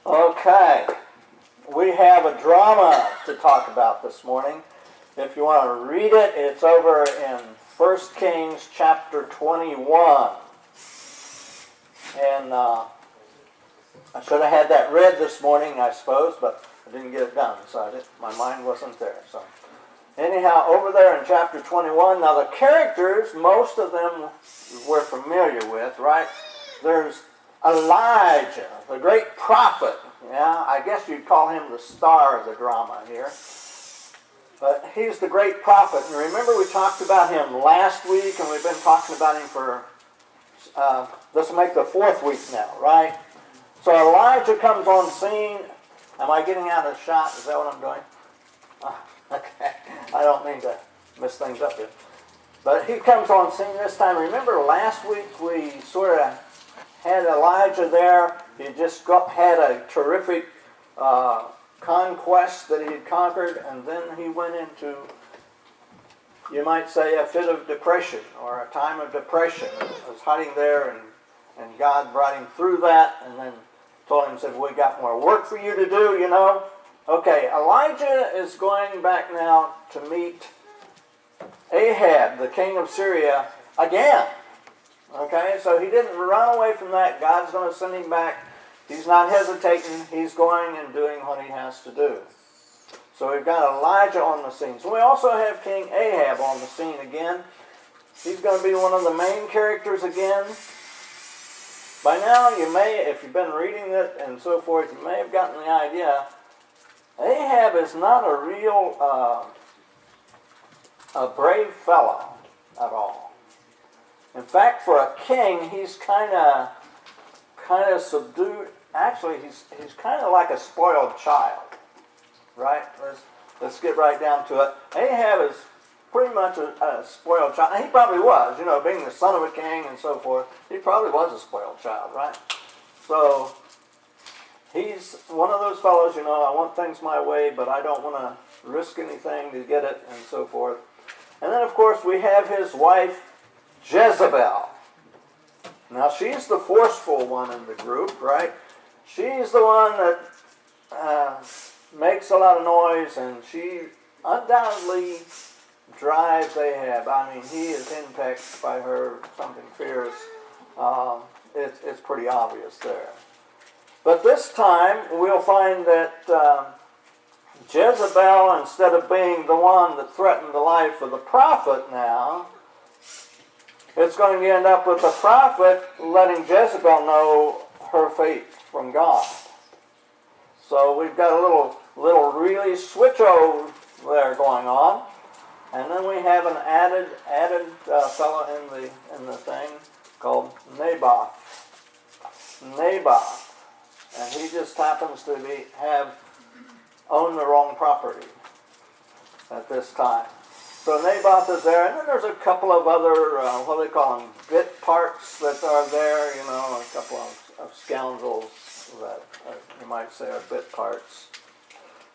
Okay, we have a drama to talk about this morning. If you want to read it, it's over in 1 Kings chapter 21. And I should have had that read this morning, I suppose, but I didn't get it done, so my mind wasn't there. So anyhow, over there in chapter 21, now the characters, most of them we're familiar with, right? There's Elijah, the great prophet. Yeah, I guess you'd call him the star of the drama here. But he's the great prophet. And remember we talked about him last week, and we've been talking about him for, this will make the fourth week now, right? So Elijah comes on scene. Am I getting out of shot? Is that what I'm doing? Okay. I don't mean to mess things up here. But he comes on scene this time. Remember last week we sort of had Elijah there. He just had a terrific conquest that he had conquered, and then he went into, you might say, a fit of depression or a time of depression. He was hiding there, and God brought him through that, and then told him, said, we got more work for you to do, you know. Okay, Elijah is going back now to meet Ahab, the king of Syria, again. Okay, so he didn't run away from that. God's going to send him back. He's not hesitating. He's going and doing what he has to do. So we've got Elijah on the scene. So we also have King Ahab on the scene again. He's going to be one of the main characters again. By now, you may, if you've been reading it and so forth, you may have gotten the idea. Ahab is not a real, a brave fellow at all. In fact, for a king, he's kind of subdued. Actually, he's kind of like a spoiled child, right? Let's get right down to it. Ahab is pretty much a spoiled child. And he probably was, you know, being the son of a king and so forth. He probably was a spoiled child, right? So he's one of those fellows, you know, I want things my way, but I don't want to risk anything to get it and so forth. And then, of course, we have his wife, Jezebel. Now, she's the forceful one in the group, right? She's the one that makes a lot of noise, and she undoubtedly drives Ahab. I mean, he is henpecked by her, something fierce. It's pretty obvious there. But this time, we'll find that Jezebel, instead of being the one that threatened the life of the prophet now, it's going to end up with the prophet letting Jezebel know her fate from God. So we've got a little really switch-o there going on. And then we have an added fellow in the thing called Naboth. And he just happens to own the wrong property at this time. So Naboth is there, and then there's a couple of other, what do they call them, bit parts that are there, you know, a couple of scoundrels that you might say are bit parts.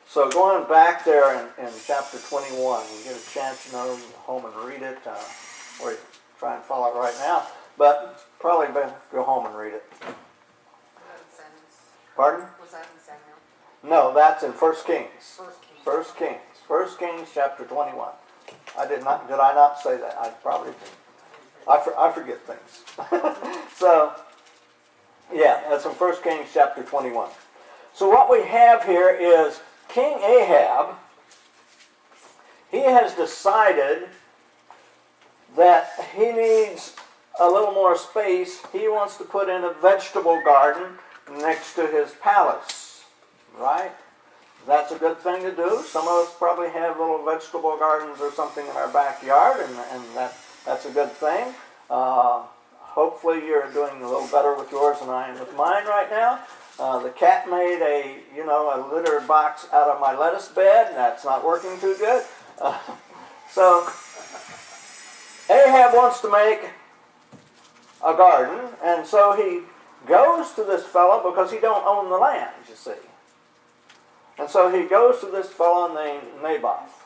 So going back there in chapter 21, you get a chance, you know, home and read it, or you try and follow it right now, but probably better go home and read it. Pardon? Was that in Samuel? No, that's in 1 Kings. 1 Kings chapter 21. Did I not say that? I probably did. I forget things. So, yeah, that's in 1 Kings chapter 21. So what we have here is King Ahab. He has decided that he needs a little more space. He wants to put in a vegetable garden next to his palace, right? That's a good thing to do. Some of us probably have little vegetable gardens or something in our backyard, and that's a good thing. Hopefully you're doing a little better with yours than I am with mine right now. The cat made a litter box out of my lettuce bed. That's not working too good. So Ahab wants to make a garden, and so he goes to this fellow because he don't own the land, you see. And so he goes to this fellow named Naboth.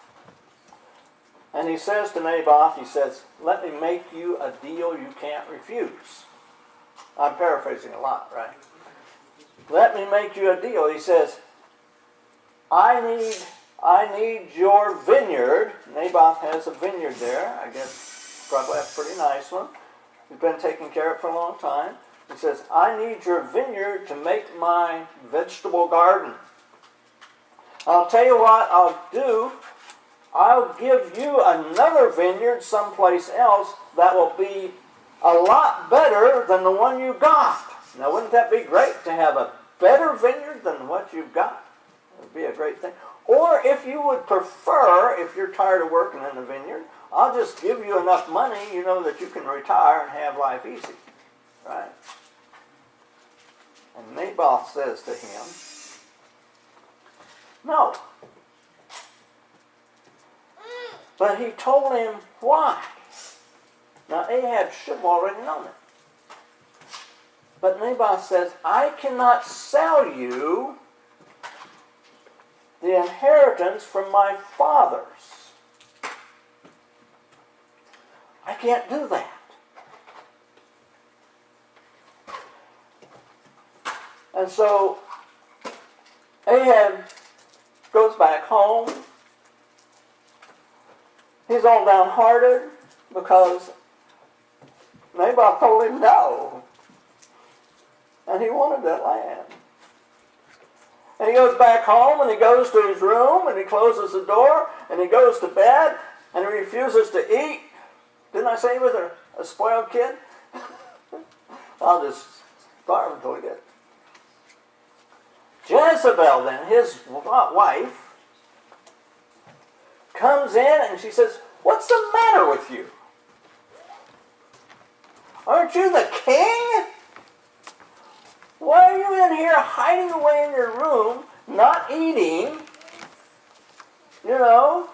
And he says to Naboth, he says, let me make you a deal you can't refuse. I'm paraphrasing a lot, right? let me make you a deal. He says, I need your vineyard. Naboth has a vineyard there. I guess probably a pretty nice one. He's been taking care of it for a long time. He says, I need your vineyard to make my vegetable garden. I'll tell you what I'll do. I'll give you another vineyard someplace else that will be a lot better than the one you got. Now, wouldn't that be great to have a better vineyard than what you've got? It would be a great thing. Or if you would prefer, if you're tired of working in the vineyard, I'll just give you enough money, you know, that you can retire and have life easy. Right? And Naboth says to him, no. But he told him why. Now Ahab should have already known it. But Naboth says, I cannot sell you the inheritance from my fathers. I can't do that. And so Ahab goes back home. He's all downhearted because Naboth told him no. And he wanted that land. And he goes back home and he goes to his room and he closes the door and he goes to bed and he refuses to eat. Didn't I say he was a spoiled kid? I'll just starve until he gets. Jezebel then, his wife, comes in and she says, what's the matter with you? Aren't you the king? Why are you in here hiding away in your room, not eating, you know,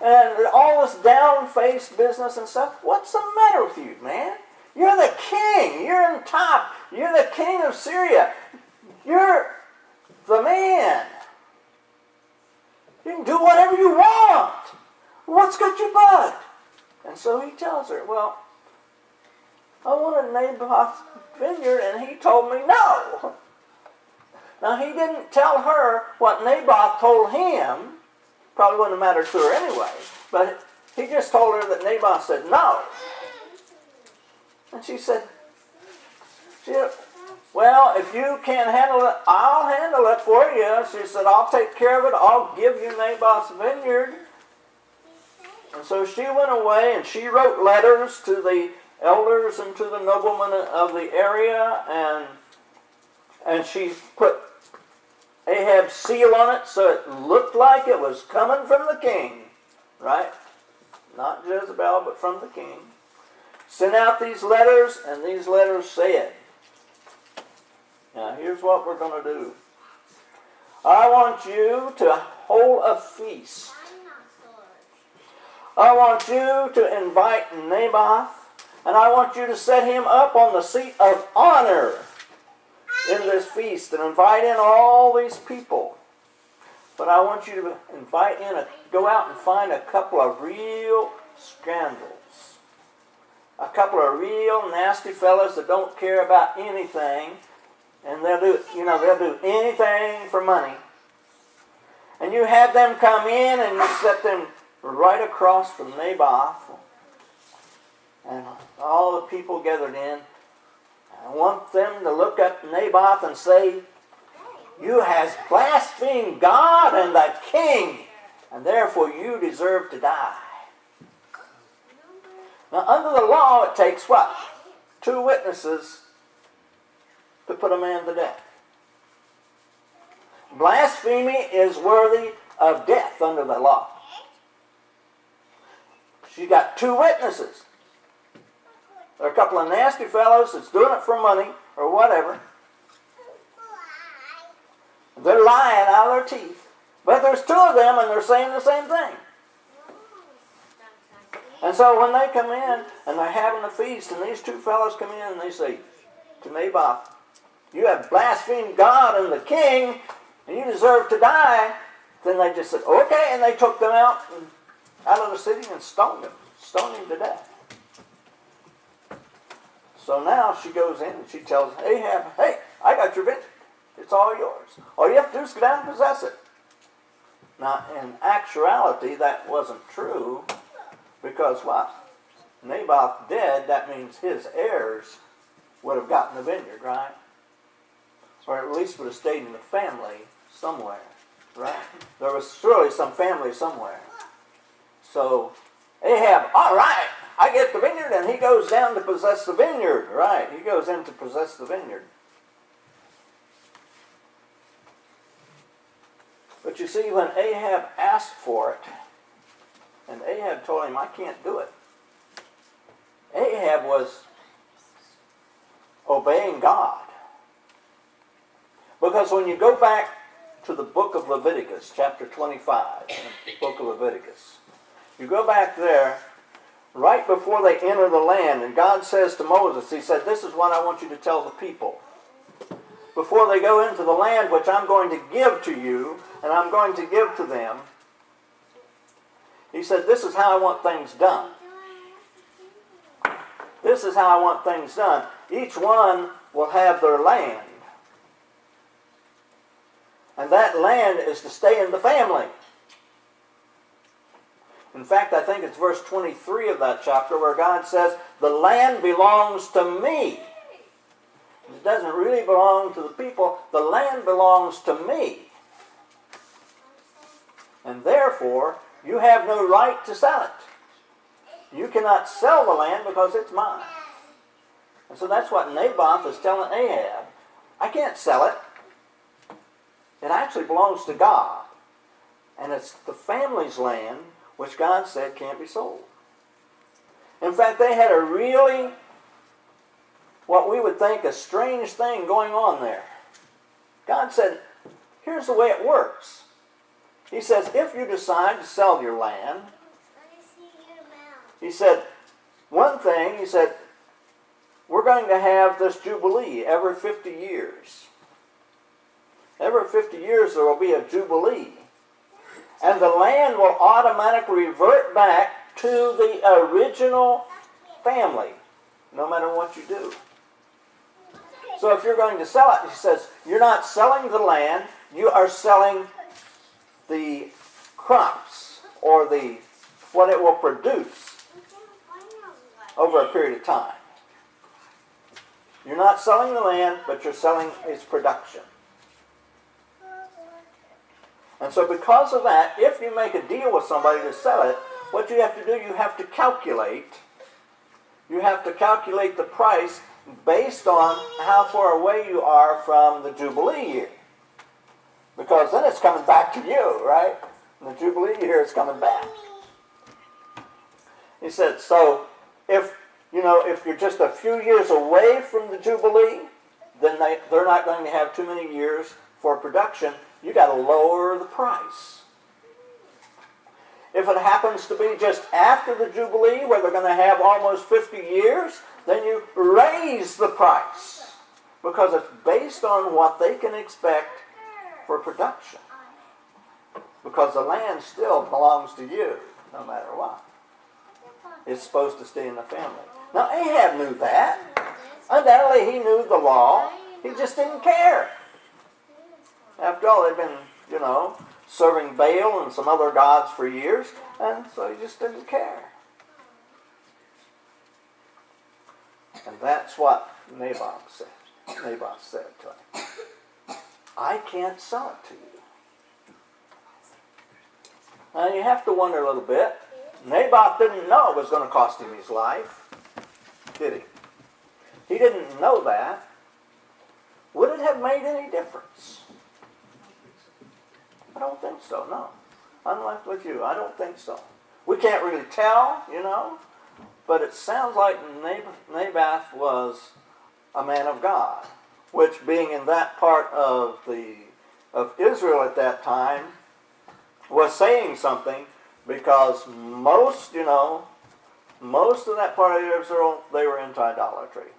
and all this down-faced business and stuff? What's the matter with you, man? You're the king. You're on top. You're the king of Syria. You're the man. You can do whatever you want. What's got your butt? And so he tells her, well, I wanted Naboth's vineyard, and he told me no. Now, he didn't tell her what Naboth told him. Probably wouldn't have mattered to her anyway. But he just told her that Naboth said no. And she said, well, if you can't handle it, I'll handle it for you. She said, I'll take care of it. I'll give you Naboth's vineyard. And so she went away and she wrote letters to the elders and to the noblemen of the area, and she put Ahab's seal on it so it looked like it was coming from the king, right? Not Jezebel, but from the king. Sent out these letters, and these letters said, now here's what we're going to do. I want you to hold a feast. I want you to invite Naboth, and I want you to set him up on the seat of honor in this feast and invite in all these people. But I want you to go out and find a couple of real scandals. A couple of real nasty fellas that don't care about anything, and they'll do anything for money. And you have them come in and you set them right across from Naboth. And all the people gathered in. I want them to look at Naboth and say, you has blasphemed God and the king, and therefore you deserve to die. Now, under the law, it takes what? 2 witnesses to put a man to death. Blasphemy is worthy of death under the law. She got 2 witnesses. There are a couple of nasty fellows that's doing it for money or whatever. They're lying out of their teeth. But there's 2 of them and they're saying the same thing. And so when they come in and they're having a feast and these 2 fellows come in and they say to Naboth, you have blasphemed God and the king and you deserve to die, then they just said, okay, and they took them out of the city and stoned him to death. So now she goes in and she tells Ahab, hey, I got your vineyard. It's all yours. All you have to do is go down and possess it. Now, in actuality, that wasn't true, because what? Naboth dead, that means his heirs would have gotten the vineyard, right? Or at least would have stayed in the family somewhere, right? There was surely some family somewhere. So Ahab, all right, I get the vineyard, and he goes down to possess the vineyard, right? He goes in to possess the vineyard. But you see, when Ahab asked for it, and Ahab told him, I can't do it, Ahab was obeying God. Because when you go back to the book of Leviticus, chapter 25, the book of Leviticus, you go back there right before they enter the land, and God says to Moses, he said, this is what I want you to tell the people. Before they go into the land which I'm going to give to you, and I'm going to give to them, he said, this is how I want things done. This is how I want things done. Each one will have their land. And that land is to stay in the family. In fact, I think it's verse 23 of that chapter where God says, the land belongs to me. It doesn't really belong to the people. The land belongs to me. And therefore, you have no right to sell it. You cannot sell the land because it's mine. And so that's what Naboth is telling Ahab. I can't sell it. It actually belongs to God. And it's the family's land which God said can't be sold. In fact, they had a really, what we would think, a strange thing going on there. God said, here's the way it works. He says, if you decide to sell your land, he said, one thing, he said, we're going to have this jubilee every 50 years. Every 50 years there will be a jubilee. And the land will automatically revert back to the original family, no matter what you do. So if you're going to sell it, he says, you're not selling the land, you are selling the crops, or what it will produce over a period of time. You're not selling the land, but you're selling its production. And so because of that, if you make a deal with somebody to sell it, what you have to do, you have to calculate. You have to calculate the price based on how far away you are from the Jubilee year. Because then it's coming back to you, right? And the Jubilee year is coming back. He said, so if you're just a few years away from the Jubilee, then they're not going to have too many years for production. You got to lower the price. If it happens to be just after the Jubilee, where they're going to have almost 50 years, then you raise the price. Because it's based on what they can expect for production. Because the land still belongs to you, no matter what. It's supposed to stay in the family. Now, Ahab knew that. Undoubtedly, he knew the law. He just didn't care. After all, they'd been, serving Baal and some other gods for years, and so he just didn't care. And that's what Naboth said. Naboth said to him, I can't sell it to you. Now you have to wonder a little bit. Naboth didn't know it was going to cost him his life, did he? He didn't know that. Would it have made any difference? I don't think so, no. I'm left with you. I don't think so. We can't really tell, but it sounds like Naboth was a man of God, which being in that part of Israel at that time was saying something, because most of that part of Israel, they were into idolatry.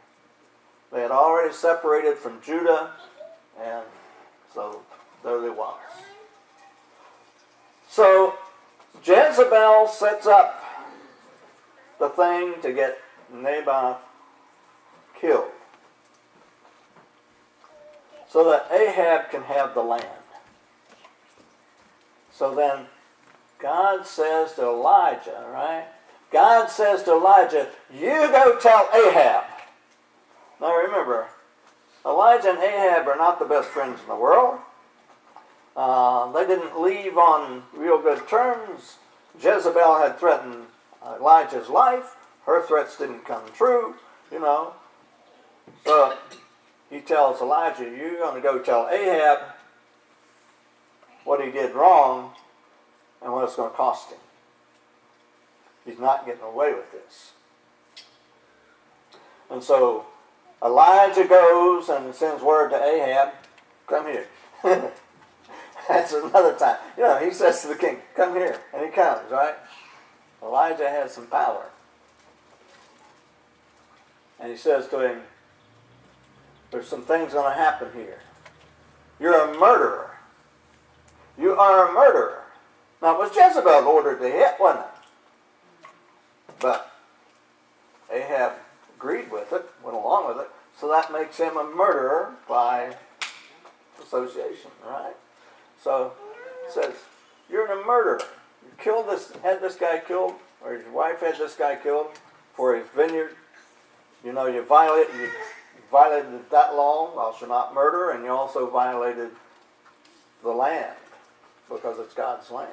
They had already separated from Judah, and so there they was. So Jezebel sets up the thing to get Naboth killed. so that Ahab can have the land. So then God says to Elijah, right? God says to Elijah, you go tell Ahab. Now remember, Elijah and Ahab are not the best friends in the world. They didn't leave on real good terms. Jezebel had threatened Elijah's life. Her threats didn't come true, you know. So he tells Elijah, you're going to go tell Ahab what he did wrong and what it's going to cost him. He's not getting away with this. And so Elijah goes and sends word to Ahab, come here. That's another time. You know, he says to the king, come here. And he comes, right? Elijah has some power. And he says to him, there's some things going to happen here. You're a murderer. You are a murderer. Now, it was Jezebel ordered to hit, wasn't it? But Ahab agreed with it, went along with it, so that makes him a murderer by association, right? So it says, you're a murderer. You killed this, had this guy killed, or his wife had this guy killed for his vineyard. You know, you violated that law, thou shalt not murder, and you also violated the land because it's God's land.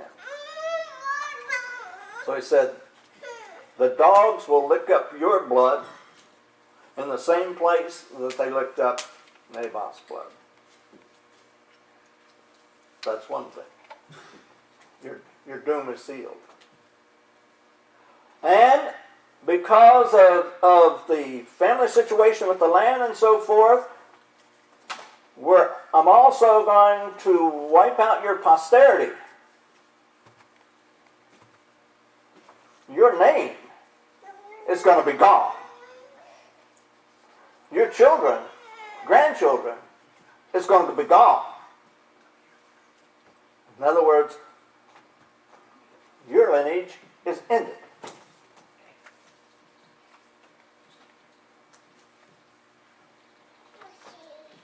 So he said, the dogs will lick up your blood in the same place that they licked up Naboth's blood. That's one thing. Your doom is sealed. And because of the family situation with the land and so forth, I'm also going to wipe out your posterity. Your name is going to be gone. Your children, grandchildren, is going to be gone. In other words, your lineage is ended.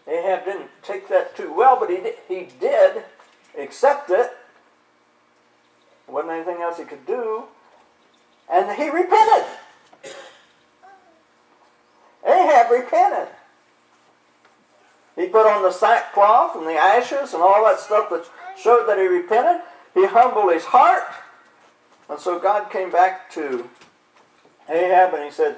Ahab didn't take that too well, but he did accept it. There wasn't anything else he could do. And he repented. Ahab repented. He put on the sackcloth and the ashes and all that stuff that showed that he repented. He humbled his heart. And so God came back to Ahab and he said,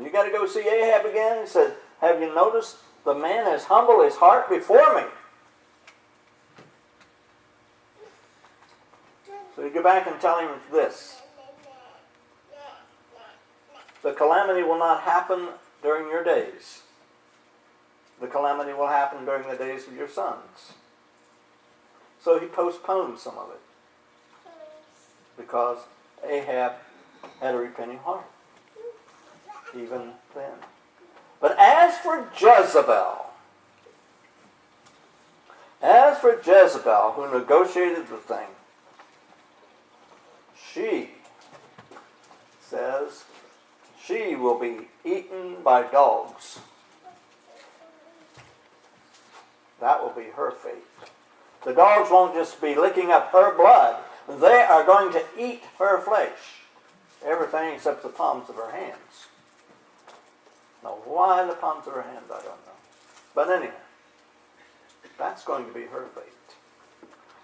you got to go see Ahab again? He said, have you noticed the man has humbled his heart before me? So you go back and tell him this. The calamity will not happen during your days. The calamity will happen during the days of your sons. So he postponed some of it. Because Ahab had a repenting heart. Even then. But as for Jezebel, who negotiated the thing, she says she will be eaten by dogs. That will be her fate. The dogs won't just be licking up her blood. They are going to eat her flesh. Everything except the palms of her hands. Now, why the palms of her hands, I don't know. But anyway, that's going to be her fate.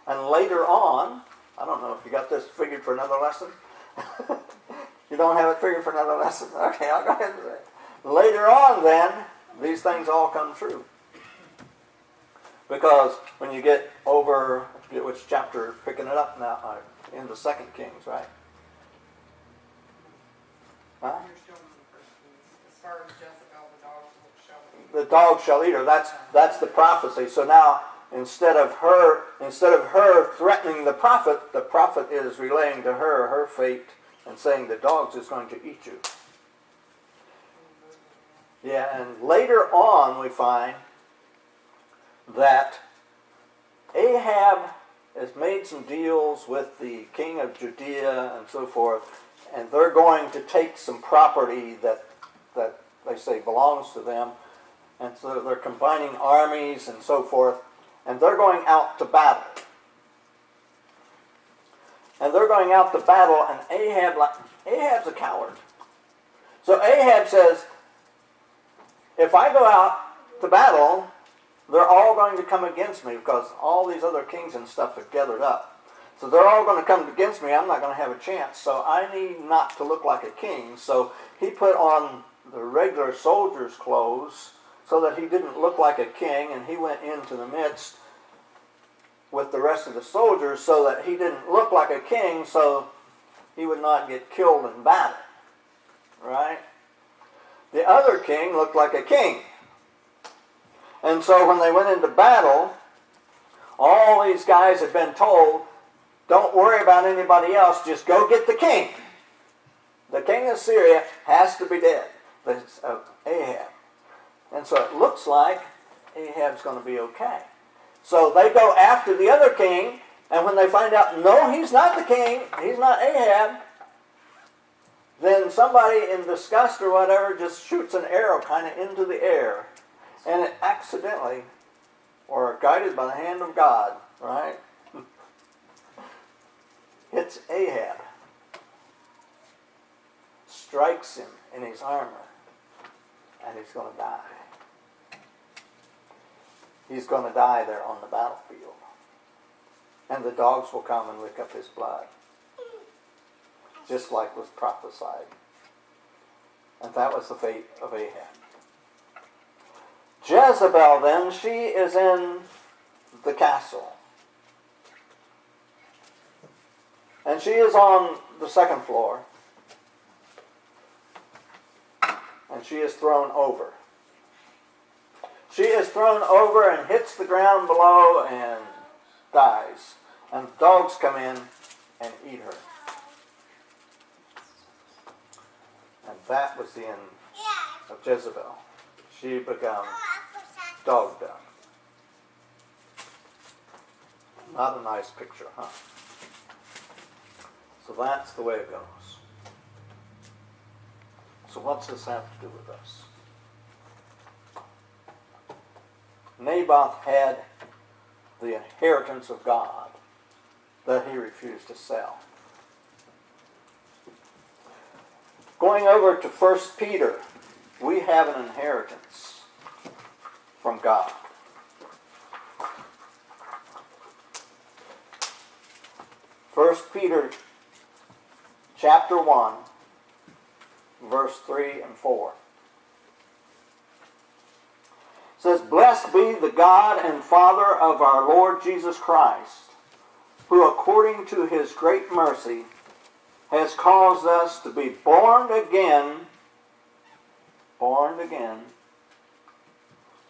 And later on, I don't know if you got this figured for another lesson. You don't have it figured for another lesson? Okay, I'll go ahead and say it. Later on, then, these things all come true. Because when you get over, I forget which chapter, picking it up now, in the 2 Kings, right? Huh? As far as Jezebel, the dogs shall eat her. That's the prophecy. So now, instead of her threatening the prophet is relaying to her fate and saying the dogs is going to eat you. Yeah, and later on we find that Ahab has made some deals with the king of Judea and so forth, and they're going to take some property that they say belongs to them, And so they're combining armies and so forth. And they're going out to battle. And they're going out to battle, and Ahab's a coward. So Ahab says, if I go out to battle, they're all going to come against me because all these other kings and stuff have gathered up. So they're all going to come against me. I'm not going to have a chance. So I need not to look like a king. So he put on the regular soldier's clothes so that he didn't look like a king, and he went into the midst with the rest of the soldiers so that he didn't look like a king, so he would not get killed in battle. Right? The other king looked like a king. And so when they went into battle, all these guys had been told, don't worry about anybody else, just go get the king. The king of Syria has to be dead. That's Ahab. And so it looks like Ahab's going to be okay. So they go after the other king, and when they find out, no, he's not the king, he's not Ahab, then somebody in disgust or whatever just shoots an arrow kind of into the air. And it accidentally, or guided by the hand of God, right, hits Ahab. Strikes him in his armor. And he's going to die. He's going to die there on the battlefield. And the dogs will come and lick up his blood. Just like was prophesied. And that was the fate of Ahab. Jezebel then, she is in the castle. And she is on the second floor. And she is thrown over. She is thrown over and hits the ground below and dies. And dogs come in and eat her. And that was the end of Jezebel. She became dog dung. Not a nice picture, huh? So that's the way it goes. So what's this have to do with us? Naboth had the inheritance of God that he refused to sell. Going over to 1 Peter, we have an inheritance from God. First Peter chapter 1, verse 3 and 4. It says, "Blessed be the God and Father of our Lord Jesus Christ, who according to his great mercy has caused us to be born again,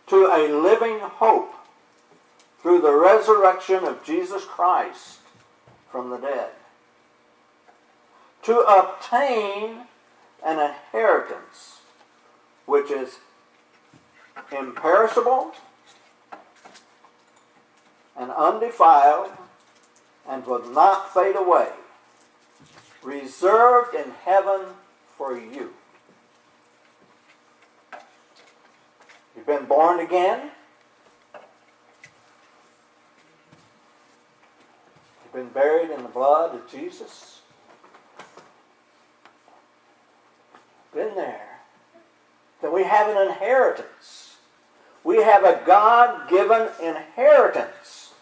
to a living hope through the resurrection of Jesus Christ from the dead, to obtain an inheritance which is imperishable and undefiled and will not fade away, reserved in heaven for you." You've been born again. You've been buried in the blood of Jesus. Been there. Then we have an inheritance. We have a God-given inheritance.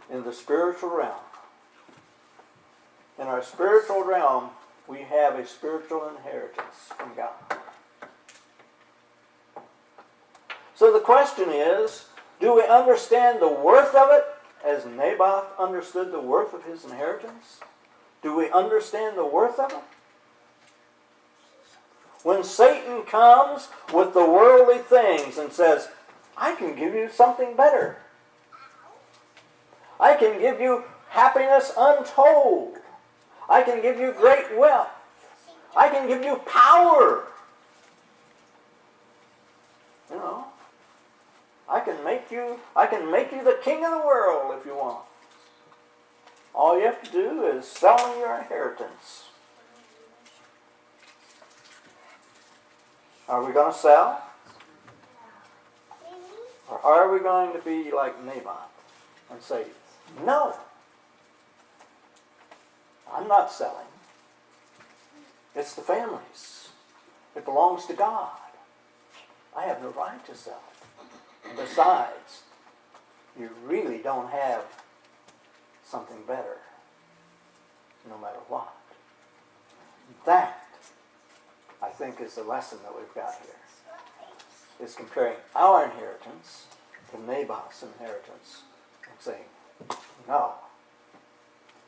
In the spiritual realm. In our spiritual realm, we have a spiritual inheritance from God. So the question is, do we understand the worth of it as Naboth understood the worth of his inheritance? Do we understand the worth of it? When Satan comes with the worldly things and says, I can give you something better. I can give you happiness untold. I can give you great wealth. I can give you power. You know, I can make you the king of the world if you want. All you have to do is sell me your inheritance. Are we going to sell? Or are we going to be like Naboth and say, no, I'm not selling. It's the family's. It belongs to God. I have no right to sell it. And besides, you really don't have something better, no matter what. That, I think, is the lesson that we've got here. Is comparing our inheritance to Naboth's inheritance and saying, no,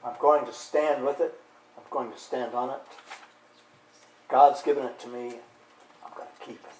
I'm going to stand with it. I'm going to stand on it. God's given it to me. I'm going to keep it.